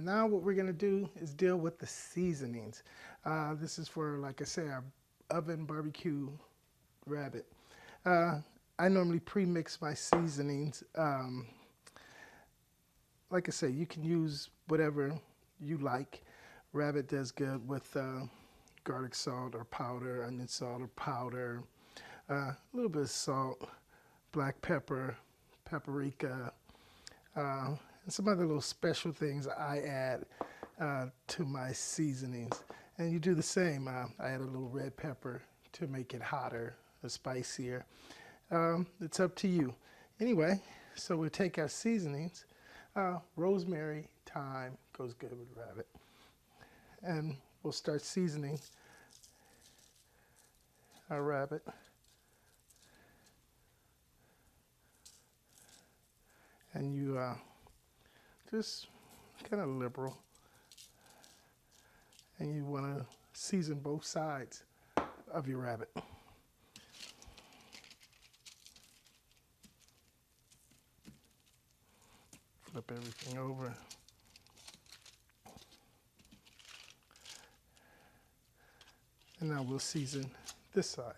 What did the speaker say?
Now what we're gonna do is deal with the seasonings. This is for, like I say, our oven barbecue rabbit. Uh, I normally pre-mix my seasonings. Like I say, you can use whatever you like. Rabbit does good with garlic salt or powder, onion salt or powder, a little bit of salt, black pepper, paprika, and some other little special things I add to my seasonings. And you do the same. I add a little red pepper to make it hotter or spicier. It's up to you. Anyway, so we'll take our seasonings. Rosemary, thyme goes good with rabbit. And we'll start seasoning our rabbit. And you just kind of liberal. And you want to season both sides of your rabbit. Flip everything over. And now we'll season this side.